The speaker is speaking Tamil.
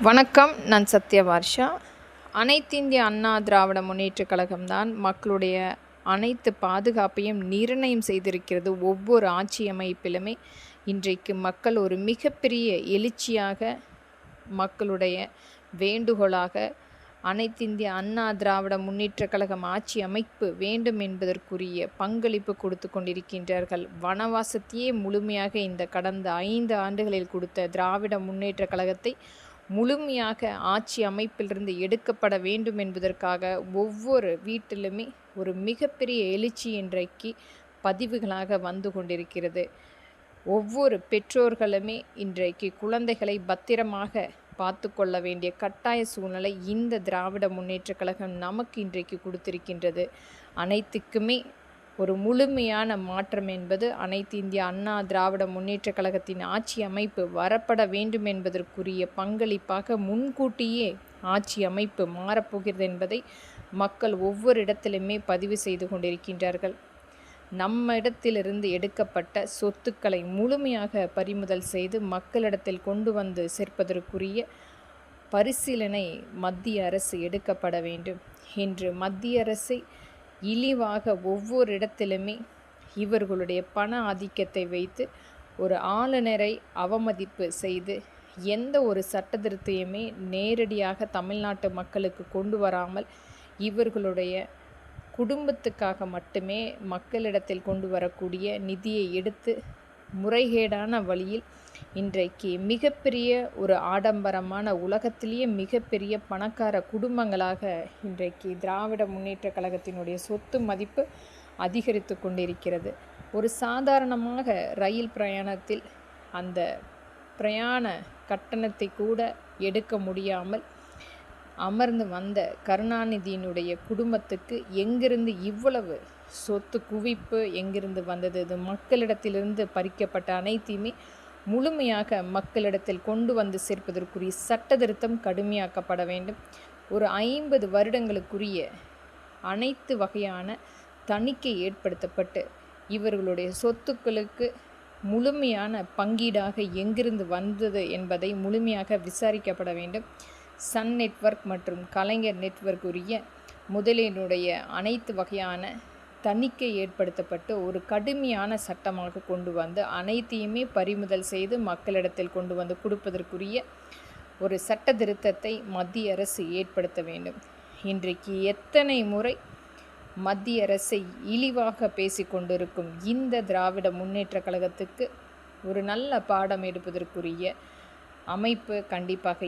வணக்கம். நான் சத்யவார்ஷா. அனைத்திந்திய அண்ணா திராவிட முன்னேற்றக் கழகம்தான் மக்களுடைய அனைத்து பாதுகாப்பையும் நிர்ணயம் செய்திருக்கிறது. ஒவ்வொரு ஆட்சி அமைப்பிலுமே இன்றைக்கு மக்கள் ஒரு மிகப்பெரிய எழுச்சியாக, மக்களுடைய வேண்டுகோளாக அனைத்திந்திய அண்ணா திராவிட முன்னேற்றக் கழகம் ஆட்சி அமைப்பு வேண்டும் என்பதற்குரிய பங்களிப்பு கொடுத்து கொண்டிருக்கின்றார்கள். வனவாசத்தையே முழுமையாக இந்த கடந்த 5 ஆண்டுகளில் கொடுத்த திராவிட முன்னேற்றக் கழகத்தை முழுமையாக ஆட்சி அமைப்பிலிருந்து எடுக்கப்பட வேண்டும் என்பதற்காக ஒவ்வொரு வீட்டிலுமே ஒரு மிகப்பெரிய எழுச்சி இன்றைக்கு பதிவுகளாக வந்து கொண்டிருக்கிறது. ஒவ்வொரு பெற்றோர்களுமே இன்றைக்கு குழந்தைகளை பத்திரமாக பார்த்து கொள்ள வேண்டிய கட்டாய சூழ்நிலை இந்த திராவிட முன்னேற்றக் கழகம் நமக்கு இன்றைக்கு கொடுத்திருக்கின்றது. அனைத்துக்குமே ஒரு முழுமையான மாற்றம் என்பது அனைத்து இந்திய அண்ணா திராவிட முன்னேற்றக் கழகத்தின் ஆட்சி அமைப்பு வரப்பட வேண்டும் என்பதற்குரிய பங்களிப்பாக முன்கூட்டியே ஆட்சி அமைப்பு மாறப்போகிறது என்பதை மக்கள் ஒவ்வொரு இடத்திலுமே பதிவு செய்து கொண்டிருக்கின்றார்கள். நம்ம இடத்திலிருந்து எடுக்கப்பட்ட சொத்துக்களை முழுமையாக பறிமுதல் செய்து மக்களிடத்தில் கொண்டு வந்து சேர்ப்பதற்குரிய பரிசீலனை மத்திய அரசு எடுக்கப்பட வேண்டும் என்று மத்திய அரசை இழிவாக ஒவ்வொரு இடத்திலுமே இவர்களுடைய பண ஆதிக்கத்தை வைத்து ஒரு ஆளுநரை அவமதிப்பு செய்து எந்த ஒரு சட்டத்திருத்தையுமே நேரடியாக தமிழ்நாட்டு மக்களுக்கு கொண்டு வராமல் இவர்களுடைய குடும்பத்துக்காக மட்டுமே மக்களிடத்தில் கொண்டு வரக்கூடிய நிதியை எடுத்து முறைகேடான வழியில் இன்றைக்கு மிகப்பெரிய ஒரு ஆடம்பரமான உலகத்திலேயே மிகப்பெரிய பணக்கார குடும்பங்களாக இன்றைக்கு திராவிட முன்னேற்றக் கழகத்தினுடைய சொத்து மதிப்பு அதிகரித்து கொண்டிருக்கிறது. ஒரு சாதாரணமாக ரயில் பிரயாணத்தில் அந்த பிரயாண கட்டணத்தை கூட எடுக்க முடியாமல் அமர்ந்து வந்த கருணாநிதியினுடைய குடும்பத்துக்கு எங்கிருந்து இவ்வளவு சொத்து குவிப்பு எங்கிருந்து வந்தது? இது மக்களிடத்திலிருந்து பறிக்கப்பட்ட அனைத்தையுமே முழுமையாக மக்களிடத்தில் கொண்டு வந்து சேர்ப்பதற்குரிய சட்ட திருத்தம் கடுமையாக்கப்பட வேண்டும். ஒரு 50 வருடங்களுக்குரிய அனைத்து வகையான தணிக்கை ஏற்படுத்தப்பட்டு இவர்களுடைய சொத்துக்களுக்கு முழுமையான பங்கீடாக எங்கிருந்து வந்தது என்பதை முழுமையாக விசாரிக்கப்பட வேண்டும். சன் நெட்வொர்க் மற்றும் கலைஞர் நெட்வொர்க் உரிய முதலினுடைய அனைத்து வகையான தணிக்கை ஏற்படுத்தப்பட்டு ஒரு கடுமையான சட்டமாக கொண்டு வந்து அனைத்தையுமே பறிமுதல் செய்து மக்களிடத்தில் கொண்டு வந்து கொடுப்பதற்குரிய ஒரு சட்ட திருத்தத்தை மத்திய அரசு ஏற்படுத்த வேண்டும். இன்றைக்கு எத்தனை முறை மத்திய அரசை இழிவாக பேசிக்கொண்டிருக்கும் இந்த திராவிட முன்னேற்றக் கழகத்துக்கு ஒரு நல்ல பாடம் எடுப்பதற்குரிய அமைப்பு கண்டிப்பாக